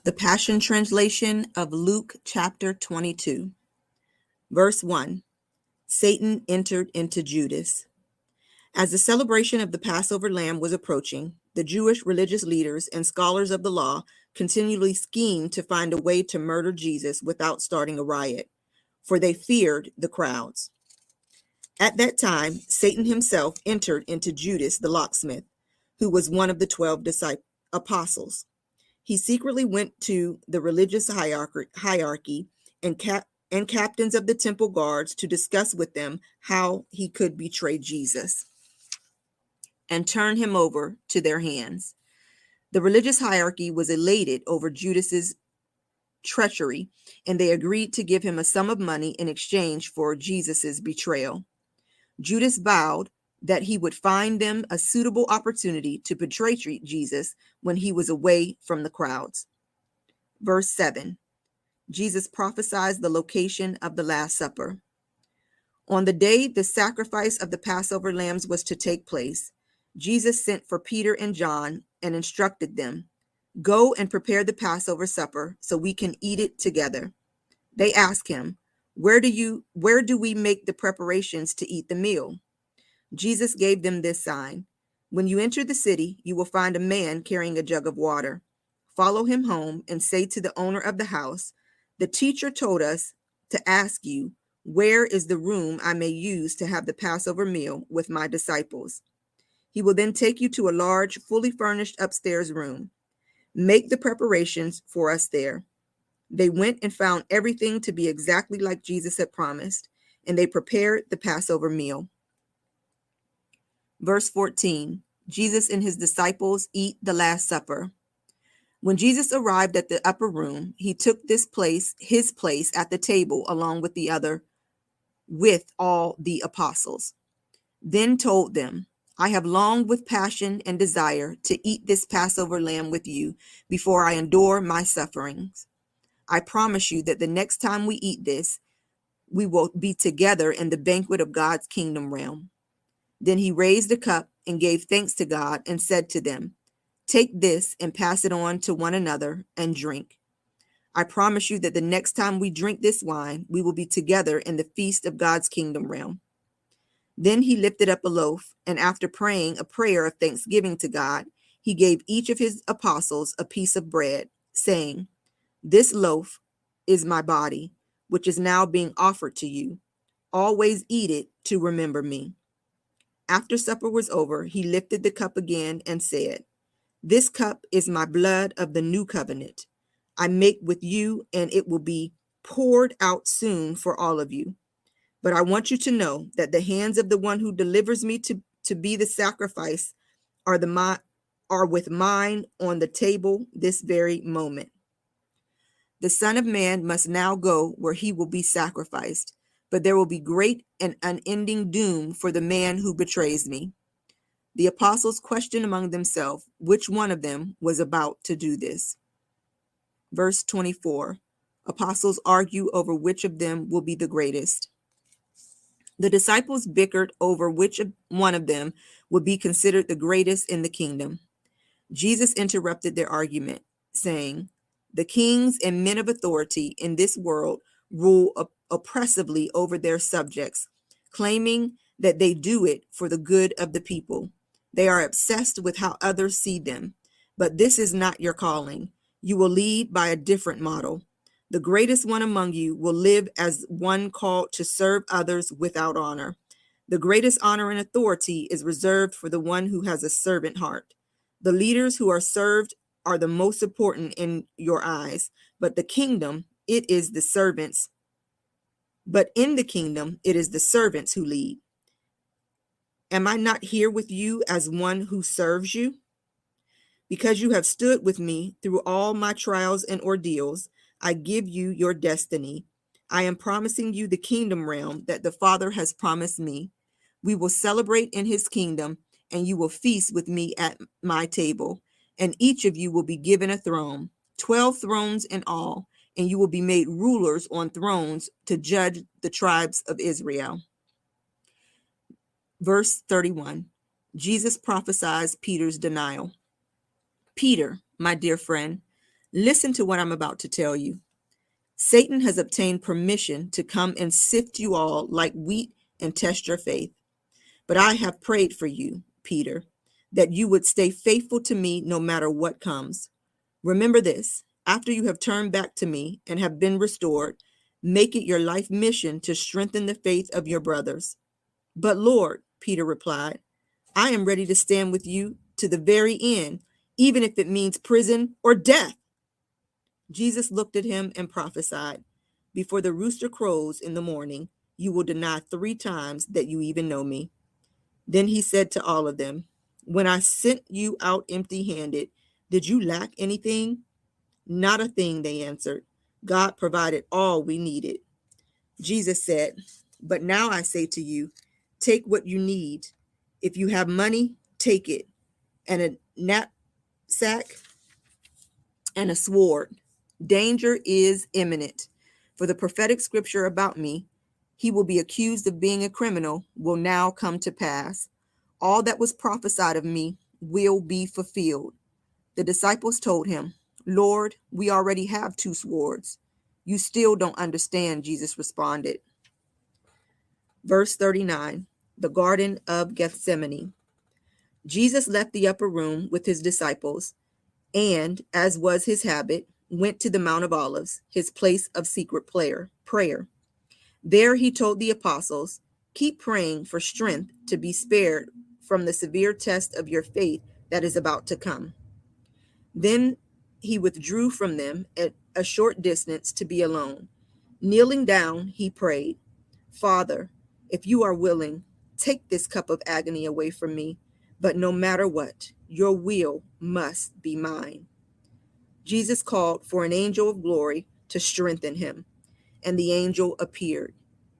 The Passion Translation of Luke chapter 22. Verse 1. Satan entered into Judas. As the celebration of the Passover lamb was approaching, the Jewish religious leaders and scholars of the law continually schemed to find a way to murder Jesus without starting a riot, for they feared the crowds. At that time, Satan himself entered into Judas the locksmith, who was one of the 12 apostles. He secretly went to the religious hierarchy and captains of the temple guards to discuss with them how he could betray Jesus and turn him over to their hands. The religious hierarchy was elated over Judas's treachery, and they agreed to give him a sum of money in exchange for Jesus's betrayal. Judas vowed that he would find them a suitable opportunity to betray Jesus when he was away from the crowds. Verse 7. Jesus prophesies the location of the Last Supper. On the day the sacrifice of the Passover lambs was to take place, Jesus sent for Peter and John and instructed them, "Go and prepare the Passover supper so we can eat it together." They asked him, Where do we make the preparations to eat the meal?" Jesus gave them this sign. "When you enter the city, you will find a man carrying a jug of water. Follow him home and say to the owner of the house, 'The teacher told us to ask you, where is the room I may use to have the Passover meal with my disciples?' He will then take you to a large, fully furnished upstairs room. Make the preparations for us there." They went and found everything to be exactly like Jesus had promised, and they prepared the Passover meal. Verse 14. Jesus and his disciples eat the Last Supper. When Jesus arrived at the upper room, he took his place at the table along with all the apostles. Then told them, "I have longed with passion and desire to eat this Passover lamb with you before I endure my sufferings. I promise you that the next time we eat this, we will be together in the banquet of God's kingdom realm." Then he raised the cup and gave thanks to God and said to them, "Take this and pass it on to one another and drink. I promise you that the next time we drink this wine, we will be together in the feast of God's kingdom realm." Then he lifted up a loaf, and after praying a prayer of thanksgiving to God, he gave each of his apostles a piece of bread, saying, "This loaf is my body, which is now being offered to you. Always eat it to remember me." After supper was over, he lifted the cup again and said, "This cup is my blood of the new covenant I make with you, and it will be poured out soon for all of you. But I want you to know that the hands of the one who delivers me to be the sacrifice are with mine on the table this very moment. The Son of Man must now go where he will be sacrificed, but there will be great and unending doom for the man who betrays me." The apostles questioned among themselves which one of them was about to do this. Verse 24. Apostles argue over which of them will be the greatest. The disciples bickered over which one of them would be considered the greatest in the kingdom. Jesus interrupted their argument, saying, "The kings and men of authority in this world rule oppressively over their subjects, claiming that they do it for the good of the people. They are obsessed with how others see them. But this is not your calling. You will lead by a different model. The greatest one among you will live as one called to serve others without honor. The greatest honor and authority is reserved for the one who has a servant heart. The leaders who are served are the most important in your eyes, but in the kingdom, it is the servants who lead. Am I not here with you as one who serves you? Because you have stood with me through all my trials and ordeals, I give you your destiny. I am promising you the kingdom realm that the Father has promised me. We will celebrate in his kingdom, and you will feast with me at my table, and each of you will be given a throne, 12 thrones in all, and you will be made rulers on thrones to judge the tribes of Israel. Verse 31. Jesus prophesies Peter's denial. "Peter, my dear friend, Listen to what I'm about to tell you. Satan has obtained permission to come and sift you all like wheat and test your faith. But I have prayed for you, Peter, that you would stay faithful to me no matter what comes. Remember this, after you have turned back to me and have been restored, make it your life mission to strengthen the faith of your brothers. But Lord, Peter replied, I am ready to stand with you to the very end, even if it means prison or death. Jesus looked at him and prophesied, before the rooster crows in the morning, you will deny 3 times that you even know me. Then he said to all of them, when I sent you out empty-handed, did you lack anything? Not a thing, they answered. God provided all we needed. Jesus said, but now I say to you, take what you need. If you have money, take it, and a knapsack and a sword. Danger is imminent. For the prophetic scripture about me, he will be accused of being a criminal, will now come to pass. All that was prophesied of me will be fulfilled. The disciples told him, Lord, we already have 2 swords. You still don't understand, Jesus responded. Verse 39, the Garden of Gethsemane. Jesus left the upper room with his disciples and, as was his habit, went to the Mount of Olives, his place of secret prayer. There he told the apostles, keep praying for strength to be spared from the severe test of your faith that is about to come. Then he withdrew from them at a short distance to be alone. Kneeling down, he prayed, Father, if you are willing, take this cup of agony away from me, but no matter what, your will must be mine. Jesus called for an angel of glory to strengthen him, and the angel appeared.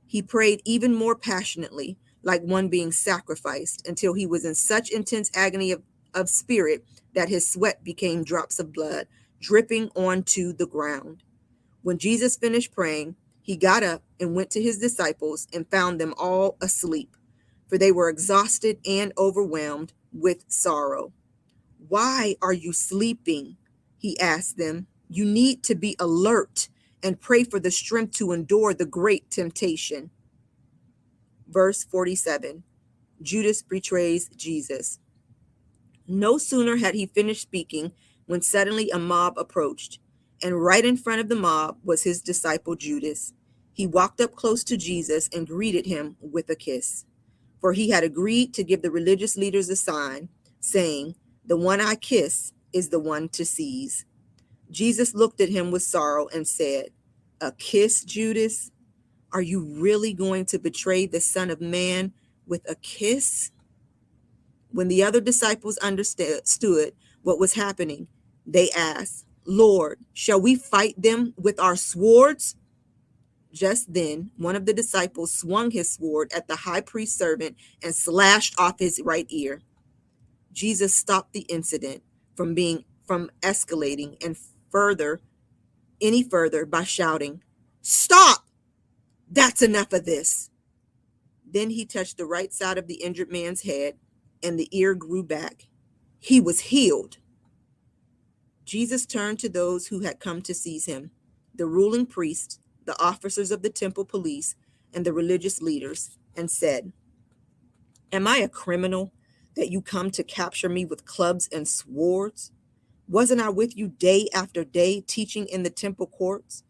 He prayed even more passionately, like one being sacrificed, until he was in such intense agony of spirit that his sweat became drops of blood, dripping onto the ground. When Jesus finished praying, he got up and went to his disciples and found them all asleep, for they were exhausted and overwhelmed with sorrow. Why are you sleeping? He asked them. You need to be alert and pray for the strength to endure the great temptation. Verse 47, Judas betrays Jesus. No sooner had he finished speaking when suddenly a mob approached, and right in front of the mob was his disciple Judas. He walked up close to Jesus and greeted him with a kiss, for he had agreed to give the religious leaders a sign, saying, the one I kiss is the one to seize. Jesus looked at him with sorrow and said, a kiss, Judas? Are you really going to betray the Son of Man with a kiss? When the other disciples understood what was happening, they asked, Lord, shall we fight them with our swords? Just then, one of the disciples swung his sword at the high priest's servant and slashed off his right ear. Jesus stopped the incident from escalating any further by shouting, Stop! That's enough of this. Then he touched the right side of the injured man's head, and the ear grew back. He was healed. Jesus turned to those who had come to seize him, the ruling priests, the officers of the temple police, and the religious leaders, and said, Am I a criminal that you come to capture me with clubs and swords? Wasn't I with you day after day teaching in the temple courts?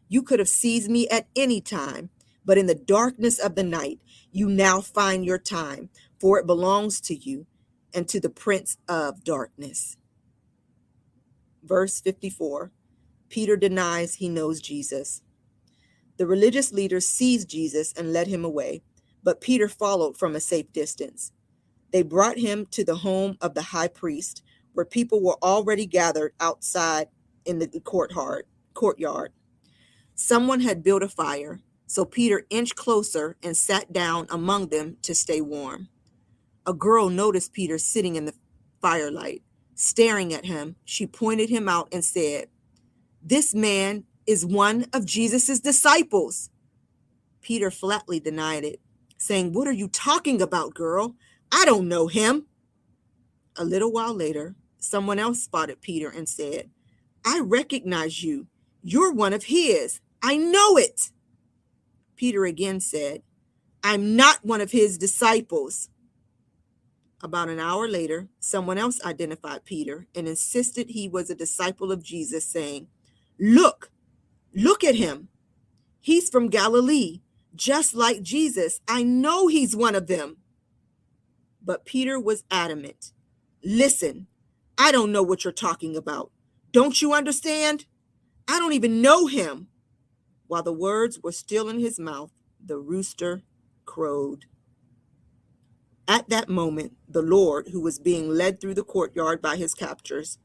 You could have seized me at any time, but in the darkness of the night, you now find your time, for it belongs to you and to the prince of darkness. Verse 54, Peter denies he knows Jesus. The religious leaders seized Jesus and led him away, but Peter followed from a safe distance. They brought him to the home of the high priest, where people were already gathered outside in the courtyard. Someone had built a fire, so Peter inched closer and sat down among them to stay warm. A girl noticed Peter sitting in the firelight. Staring at him, she pointed him out and said, This man is one of Jesus' disciples. Peter flatly denied it, saying, What are you talking about, girl? I don't know him. A little while later, someone else spotted Peter and said, I recognize you. You're one of his. I know it. Peter again said, I'm not one of his disciples. About an hour later, someone else identified Peter and insisted he was a disciple of Jesus, saying, Look at him. He's from Galilee, just like Jesus. I know he's one of them. But Peter was adamant. Listen, I don't know what you're talking about. Don't you understand? I don't even know him. While the words were still in his mouth, the rooster crowed. At that moment, the Lord, who was being led through the courtyard by his captors,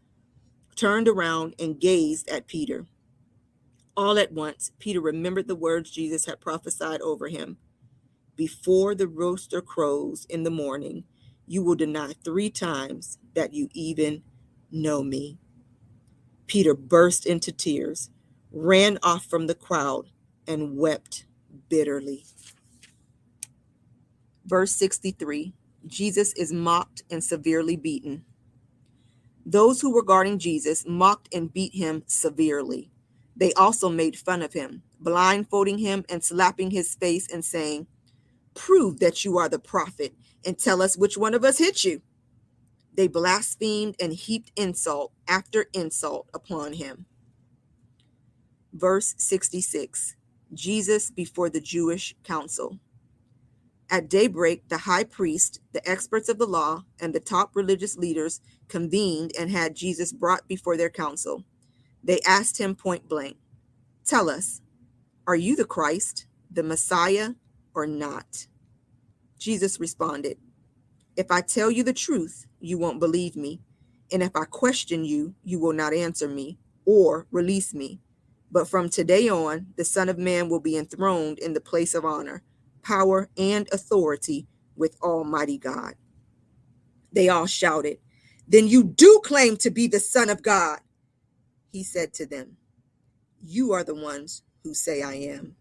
turned around and gazed at Peter. All at once, Peter remembered the words Jesus had prophesied over him. Before the rooster crows in the morning, you will deny 3 times that you even know me. Peter burst into tears, ran off from the crowd, and wept bitterly. Verse 63, Jesus is mocked and severely beaten. Those who were guarding Jesus mocked and beat him severely. They also made fun of him, blindfolding him and slapping his face and saying, Prove that you are the prophet and tell us which one of us hit you. They blasphemed and heaped insult after insult upon him. Verse 66, Jesus before the Jewish council. At daybreak, the high priest, the experts of the law, and the top religious leaders convened and had Jesus brought before their council. They asked him point blank, Tell us, are you the Christ, the Messiah, or not? Jesus responded, If I tell you the truth, you won't believe me. And if I question you, you will not answer me or release me. But from today on, the Son of Man will be enthroned in the place of honor, power, and authority with Almighty God. They all shouted, Then you do claim to be the Son of God. He said to them, You are the ones who say I am.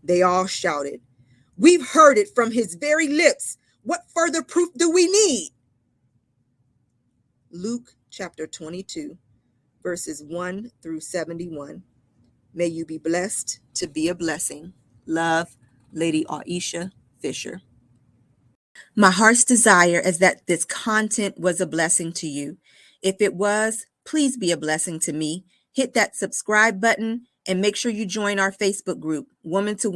They all shouted, We've heard it from his very lips. What further proof do we need? Luke chapter 22, verses 1 through 71. May you be blessed to be a blessing. Love, Lady Aisha Fisher. My heart's desire is that this content was a blessing to you. If it was, please be a blessing to me. Hit that subscribe button and make sure you join our Facebook group, Woman to Woman.